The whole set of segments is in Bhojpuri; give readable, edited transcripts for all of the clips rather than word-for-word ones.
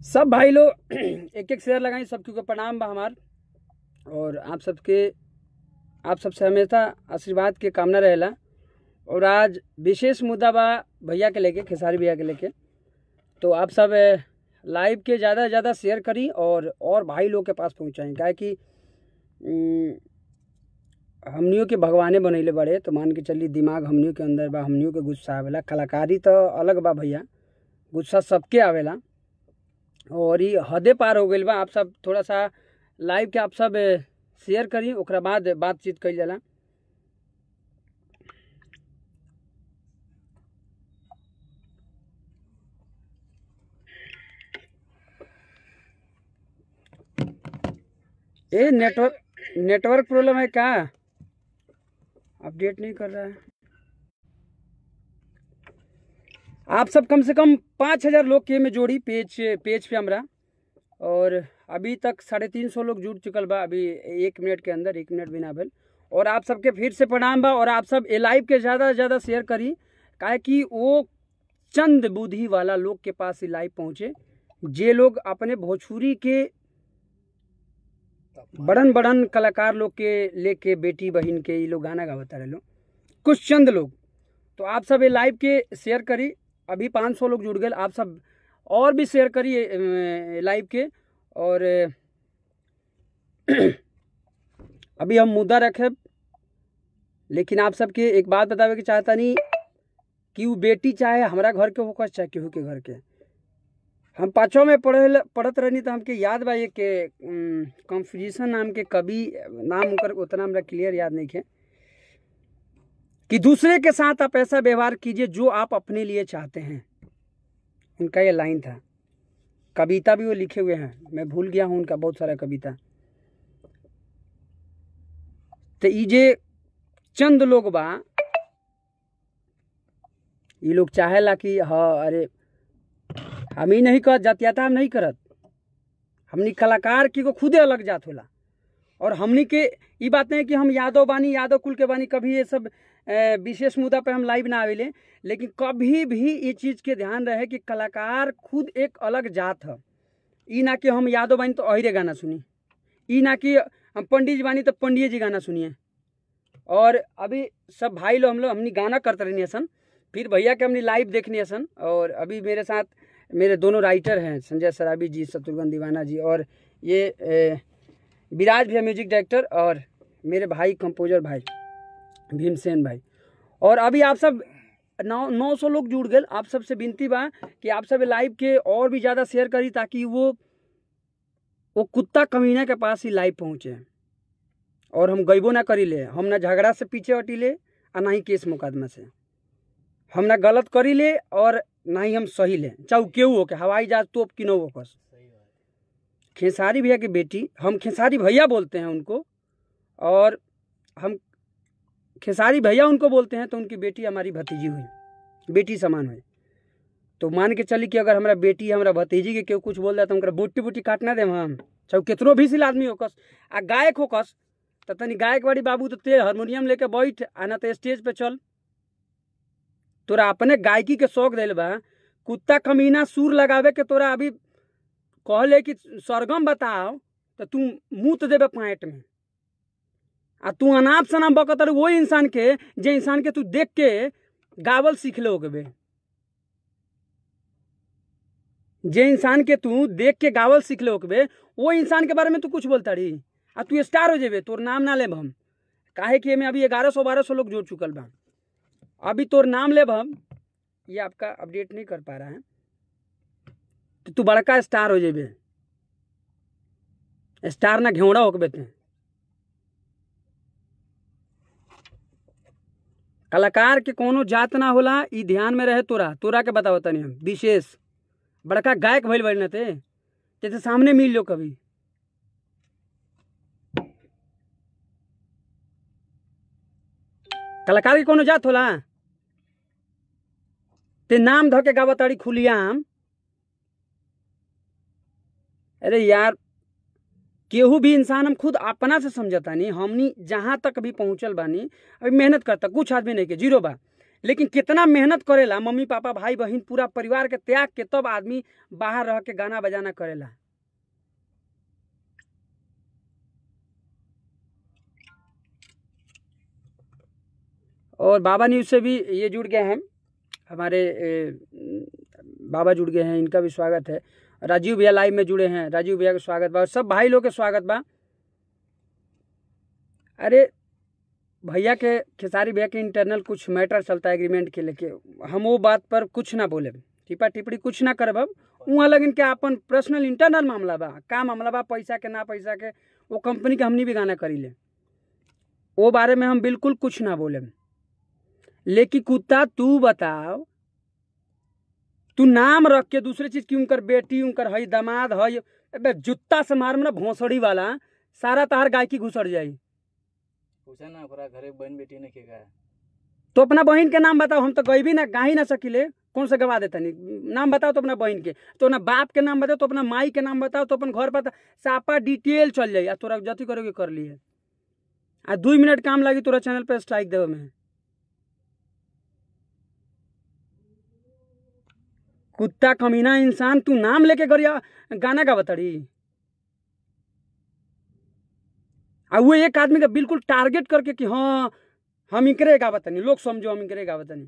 सब भाई लोग एक एक शेयर लगाई, सब क्योंकि प्रणाम बा हमार। और आप सबसे हमेशा आशीर्वाद के कामना रहेला। और आज विशेष मुद्दा बा भैया के लेके, खेसारी भैया के लेके। तो आप सब लाइव के ज़्यादा से ज़्यादा शेयर करी और भाई लोग के पास पहुँचाएँ, काहे कि हमनियों के भगवाने बनैले बड़े। तो मान के चली दिमाग हमनियों के अंदर बा, हमनियों के गुस्सा आवेला। कलाकारी तो अलग बा भैया, गुस्सा सबके आवेला और ये हदे पार हो गई बा। आप सब थोड़ा सा लाइव के आप सब शेयर करी, ओकरा बाद बातचीत कइल जाला। ये नेटवर्क प्रॉब्लम है क्या? अपडेट नहीं कर रहा है। आप सब कम से कम 5000 लोग के में जोड़ी पेज पे हमरा। और अभी तक 350 लोग जुड़ चुकल बा। अभी 1 मिनट के अंदर, 1 मिनट भी ना भेल। और आप सबके फिर से प्रणाम बा। और आप सब ए लाइव के ज़्यादा से ज़्यादा शेयर करी, काहे कि वो चंद बुद्धि वाला लोग के पास ही लाइव पहुँचे, जे लोग अपने भोजपुरी के बड़न कलाकार लोग के लेके, बेटी बहन के ये लोग गाना गावता रहे लोग, कुछ चंद लोग। तो आप सब ये लाइव के शेयर करी। अभी 500 लोग जुड़ गए। आप सब और भी शेयर करिए लाइव के। और अभी हम मुद्दा रखे, लेकिन आप सबके एक बात बतावे के चाहता नहीं कि वो बेटी चाहे हमारा घर के होकर चाहे केहू के घर के। हम पाँचों में पढ़त रहनी तो हमके याद बा ये के कंफ्यूजन नाम के कवि, नाम उनकर उतना हमरा क्लियर याद नहीं है, कि दूसरे के साथ आप ऐसा व्यवहार कीजिए जो आप अपने लिए चाहते हैं। उनका ये लाइन था। कविता भी वो लिखे हुए हैं, मैं भूल गया हूँ उनका बहुत सारा कविता। तो ये जे चंद लोग बा, ये लोग चाहेला कि हाँ अरे हम ही नहीं करत, जातियाता हम नहीं करत, हमनी कलाकार की को खुदे अलग जात होला। और हमनी के ये बात नहीं कि हम यादव बानी, यादव कुल के बानी, कभी ये सब विशेष मुद्दा पे हम लाइव ना आवेले। लेकिन कभी भी ये चीज़ के ध्यान रहे कि कलाकार खुद एक अलग जात है। ई ना कि हम यादव बानी तो अहिरे गाना सुनी, ई ना कि हम पंडित जी बानी तो पंडित जी गाना सुनिए। और अभी सब भाई लोग हमनी गाना करते रहनी सन, फिर भैया के हमने लाइव देखनी सन। और अभी मेरे साथ मेरे दोनों राइटर हैं, संजय सराबी जी, शत्रुघ्न दीवाना जी, और ये विराज भैया म्यूजिक डायरेक्टर, और मेरे भाई कंपोजर भाई भीमसेन भाई। और अभी आप सब 900 लोग जुड़ गए। आप सबसे विनती बा कि आप सब लाइव के और भी ज़्यादा शेयर करी, ताकि वो कुत्ता कमीना के पास ही लाइव पहुँचे। और हम गईबो ना करी ले, हम ना झगड़ा से पीछे हटी ले और ना ही केस मुकदमा से। हम ना गलत करी ले और ना ही हम सही ले, चाहे केहू हो के हवाई जहाज तोप कि न हो कस। खेसारी भैया की बेटी, हम खेसारी भैया बोलते हैं उनको, और हम खेसारी भैया उनको बोलते हैं। तो उनकी बेटी हमारी भतीजी हुई, बेटी समान हुई। तो मान के चली कि अगर हमारा बेटी हमारा भतीजी के केहू कुछ बोल रहा तो उनका बूटी बूटी काटना दे हम, चाहे कितनो भी सिल आदमी होकस। आ गायक होकस तो तनी गायक वाली बाबू तो ते हारमोनियम लेके बैठ, आना तो स्टेज पे चल। तोरा अपने गायकी के शौक दिल बा, कुत्ता कमीना सुर लगावे के तोरा अभी कहले कि सरगम बताओ तो तू मुँह देवे पैंट में। आ तू अनाप शनाप बकतर वो इंसान के, जे इंसान के तू देख के गावल सीख ले होगे, जे इंसान के तू देख के गावल सीख ले होगे, वो इंसान के बारे में तू कुछ बोलता रही। आ तू स्टार हो जेबे, तोर नाम ना लेब हम, काहे कि हमें अभी 1100-1200 लोग जुड़ चुकल बा। अभी तोर नाम लेब हम, ये आपका अपडेट नहीं कर पा रहा है, तो तू बड़का स्टार हो जेबे। स्टार ना घेवड़ा होके थे। कलाकार के कोनो जात ना होला, ई ध्यान में रहे। तोरा के बताओ तनी हम विशेष बड़का गायक भइल बड़ी न थे, जैसे सामने मिल लो कभी। कलाकार के कोनो जात होला, ते नाम धके गावताड़ी खुलियाम। अरे यार, केहू भी इंसान हम खुद अपना से समझता नहीं। हमनी जहाँ तक भी पहुँचल बानी, अभी मेहनत करता, कुछ आदमी नहीं के जीरो बा, लेकिन कितना मेहनत करेला मम्मी पापा भाई बहन पूरा परिवार के त्याग के तब आदमी बाहर रह के गाना बजाना करेला। और बाबा न्यूज़ से भी ये जुड़ गए हैं हमारे बाबा जुड़ गए हैं, इनका भी स्वागत है। राजीव भैया लाइव में जुड़े हैं, राजीव भैया का स्वागत बा, सब भाई लोग के स्वागत बा। अरे भैया के खेसारी भैया के इंटरनल कुछ मैटर चलता है एग्रीमेंट के लेके, हम वो बात पर कुछ ना बोले, टिप्पा टिप्पणी कुछ ना करब। अब वहाँ लगिन के अपन पर्सनल इंटरनल मामला बा, का मामला बा पैसा के ना पैसा के, वो कंपनी के हमनी भी गाना करी ले, वो बारे में हम बिल्कुल कुछ ना बोले। लेकिन कुत्ता तू बताओ, तू नाम रख के दूसरे चीज की उनकर बेटी उनकर हई दामाद हई, जुत्ता से मार में ना भोसड़ी वाला सारा तार गायकी घुसड़ जाई। पूछा ना ओकरा घरे बहन बेटी ने के गा, तो अपना बहन के नाम बताओ, हम तो गई भी ना गा ही ना सकिले, कौन से गवा देता नहीं, नाम बताओ तो अपना बहन के, तो ना बाप के नाम बताओ, तो अपना माई के नाम बताओ, तो अपन घर पर सापा डिटेल चल जाई, आ तोरा जति करोगे कर लिए, आ 2 मिनट काम लगी तोरा चैनल पे स्ट्राइक देवे में। कुत्ता कमीना इंसान, तू नाम लेके गरिया गाना गा बताड़ी, आ वो एक आदमी का बिल्कुल टारगेट करके कि हाँ हम इकरे गावत नहीं, लोग समझो हम इकरे गावत नहीं।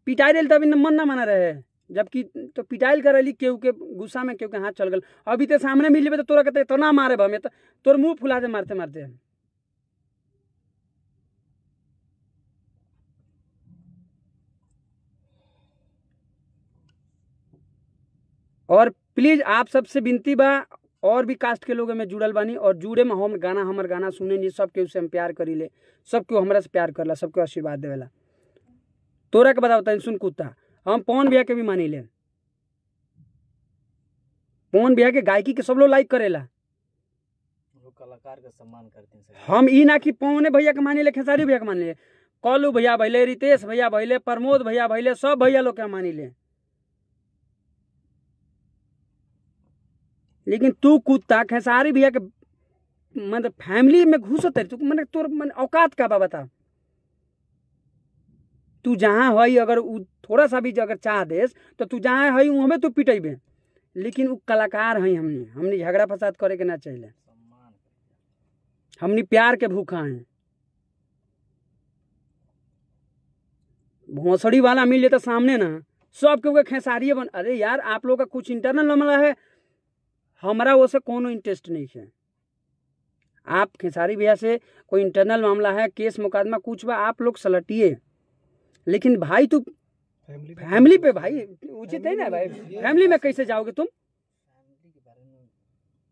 पिटाई रेल तभी मन ना माना रहे, जबकि तो पिटाइल करेली केहू के गुस्सा में केहू के हाथ चल गल, अभी तो सामने मिल तो तोरा कहते तो ना मारे भमे, तो तोर मुंह फुला दे मारते मारते। और प्लीज आप सबसे विनती बा, और भी कास्ट के लोग में जुड़ल बानी और जुड़े में हम गाना हमर गाना सुने नहीं, सबके उससे हम प्यार करी ले, सबके हमरा से प्यार करला, सबके आशीर्वाद देवेला। तोरा के बताओ सुन कुत्ता, हम पवन भैया के भी मानी ले, पवन भैया के गायकी के सब लोग लाइक करेला, कलाकार का सम्मान करते हैं। हम ई ना कि पवने भैया के मानी ले, खेसारी भैया के मानी ले, कॉलू भैया भैले, रितेश भैया भैले, प्रमोद भैया भैले, सब भैया लोग के मानी ले। लेकिन तू कुत्ता खेसारी भैया के मतलब फैमिली में घुसत है, तू मतलब तोर मन औकात का बा बता। तू जहाँ हई अगर थोड़ा सा भी अगर चाह देस तो तू जहाँ हई हमें तू पिटेबे, लेकिन वो कलाकार हई, हमने झगड़ा फसाद करे के ना चाहिए, हमने प्यार के भूखा हैं। भोसड़ी वाला मिल तो सामने ना सब के खेसारी बन, अरे यार आप लोग का कुछ इंटरनल मामला है, हमारा वो से कोनो इंटरेस्ट नहीं है। आप खेसारी भैया से कोई इंटरनल मामला है, केस मुकदमा कुछ बा, आप लोग सलटिए, लेकिन भाई तू फैमिली पे भाई उचित है ना भाई, फैमिली में कैसे जाओगे तुम?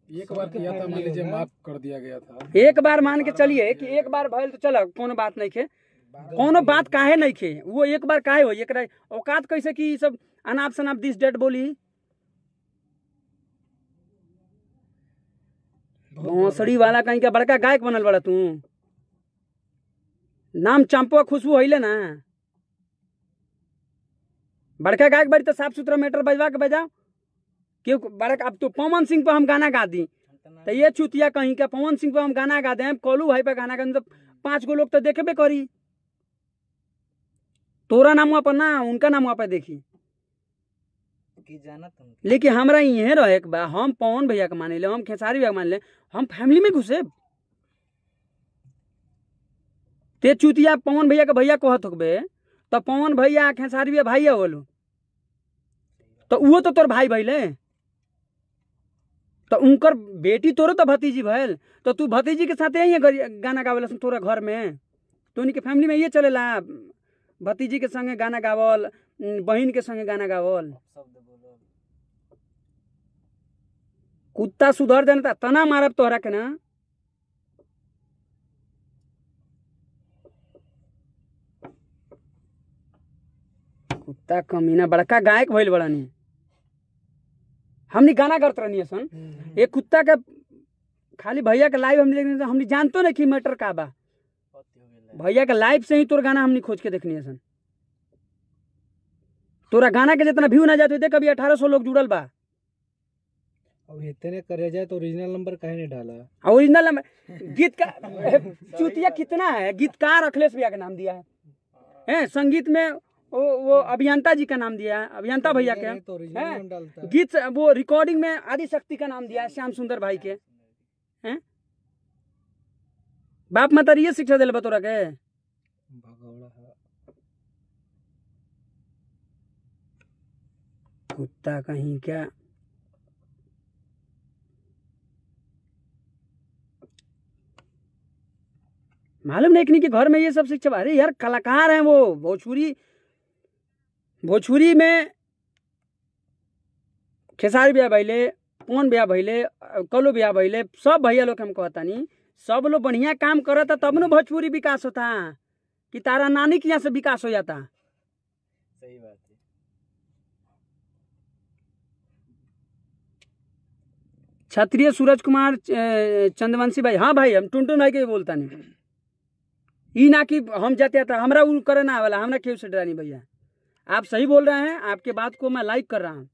एक बार किया था, मान लीजिए माफ कर दिया गया था, एक बार मान के चलिए कि एक बार भइल तो चलो कोनो बात नहीं खे, कोनो बात काहे नहीं खे, वो एक बार काहे हो, एक औकात कैसे कि सब अनाप शनाप दिस डेट बोली। भोसड़ी वाला कहीं का बड़का गायक बनल बड़ा तू, नाम चंपा खुशबू होइले ना, बड़का गायक बड़ी तो साफ सुथरा मैटर बजवा के बजाओ, क्यों बड़का। अब तो पवन सिंह पे हम गाना गा दी तो ये चुतिया कहीं का पवन सिंह पे हम गाना गा दे, कोलू भाई पे गाना गा तो 5 गो लोग तो देखे करी, तोरा नाम पर ना उनका नाम पे देखी की जाना तुम। लेकिन हमरा यही रहे एक बा, हम पवन भैया के माने ले, हम खेसारी भैया के मान ले, हम फैमिली में घुसे ते चुतिया पवन भैया के भैया कहत होबे तो पवन भैया खेसारी भैया भाई बोलो तो वो तो तोर भाई भैले, तो उनकर बेटी तोरो तो भतीजी भैल, तो तू भतीजी के साथ यही गाना गावेला तोरा घर में, तो उनके फैमिली में ये चलेला, भतीजी के संगे गाना गावल, बहन के संगे गाना गावल। कुत्ता सुधर जाने तना मारब तोहरा के ना। कुत्ता कमीना बड़का गायक भइल बड़ानी, हमनी गाना करत रहनी सन, एक कुत्ता का खाली भैया के लाइव हमने जानतो नहीं कि मैटर का बा, भैया के लाइव से ही तोर गाना हमने खोज के देखनी सन। तोरा गाना के जितना व्यू ना जाते देख, अभी 1800 लोग जुड़ल बा, अब इतने करे जाए तो ओरिजिनल नंबर काहे नहीं डाला? ओरिजिनल नंबर गीत का चुतिया कितना है, गीतकार अखिलेश भैया का नाम दिया है, हैं संगीत में वो अभियंता जी का नाम दिया है, अभियंता भैया के तो ओरिजिनल हैं। नाम डालता है। गीत वो रिकॉर्डिंग में आदि शक्ति का नाम दिया है, श्याम सुंदर भाई के हैं। बाप माता ये शिक्षा दिले बतोरा के भगौड़ा है। कुत्ता कहीं क्या। मालूम नहीं कि घर में ये सब शिक्षा। अरे यार कलाकार हैं वो, भोजपुरी में खेसारी बिया भैले, पवन बिया भैले, कलो बिया भैले, सब भैया लोग हम कहता नहीं, सब लोग बढ़िया काम करता तब न भोजपुरी विकास होता कि तारा नानी के यहाँ से विकास हो जाता। सही बात है। क्षत्रिय सूरज कुमार चंदवंशी भाई, हाँ भाई हम टुनटुन भाई के बोलता नहीं, ई ना कि हम जाते था हमरा उ करे ना वाला, हमरा क्यों से डरानी भैया। आप सही बोल रहे हैं, आपके बात को मैं लाइक कर रहा हूँ।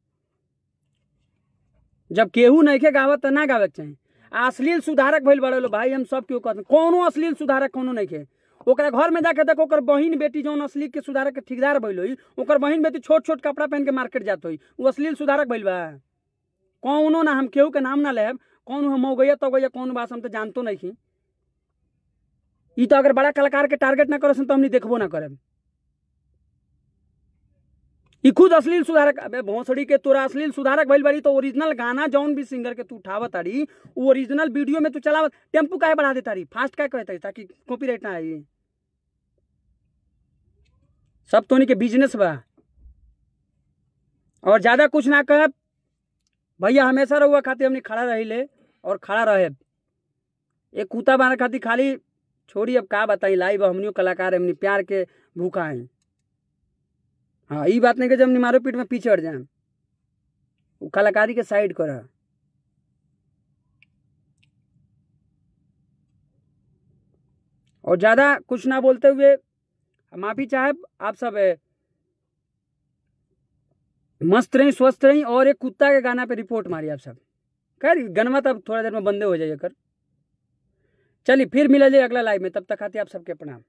जब केहू नहीं के गावत तो ना गावे के चाहिए। अश्लील सुधारक भइल बड़े लो भाई, हम सब क्यों कहते कोनो अश्लील सुधारक कोनो नहीं के। ओकरा घर में जाके देखो ओकर बहिन बेटी जौन अश्लील के सुधारक के ठेकेदार भइल होई, ओकर बहिन बेटी छोट छोट कपड़ा पहन के मार्केट जात होई, वो अश्लील सुधारक भइल बा। कौनो ना, हम केहू के नाम ना लेब, कौन हम हो गया तो गया कौन बात हम तो जानतो नहीं की। ई तो अगर बड़ा कलाकार के टारगेट ना करसन तो हमनी देखबो ना करे। ई खुद अश्लील सुधारक। अबे भोसड़ी के तोरा अश्लील सुधारक भइल बड़ी तो ओरिजिनल गाना जौन भी सिंगर के तू उठावत तारी, वो ओरिजिनल वीडियो में तू चलावत, टेम्पू काहे बढ़ा दे तारी, फास्ट काहे कहता तारी, ताकि कॉपीराइट ना आई। सब तोनी के बिजनेस बा। और ज्यादा कुछ ना कह भैया, हमेशा रहुआ खातिर हमनी खड़ा रहिले और खड़ा रहे। एक कुत्ता बांधे खातिर खाली छोड़ी, अब का बताई, लाइव हमनियो कलाकार हमनी प्यार के भूखा है। हाँ ये बात नहीं कि जब हमनी मारो पीट में पीछे हट जाए, वो कलाकारी के साइड कर। और ज्यादा कुछ ना बोलते हुए माफी चाहे आप सब। मस्त रही, स्वस्थ रही। और एक कुत्ता के गाना पे रिपोर्ट मारी आप सब। खैर गनवा तब थोड़ा देर में बंदे हो जाइए कर। चलिए फिर मिला जाए अगला लाइव में, तब तक आते आप सबके प्रणाम।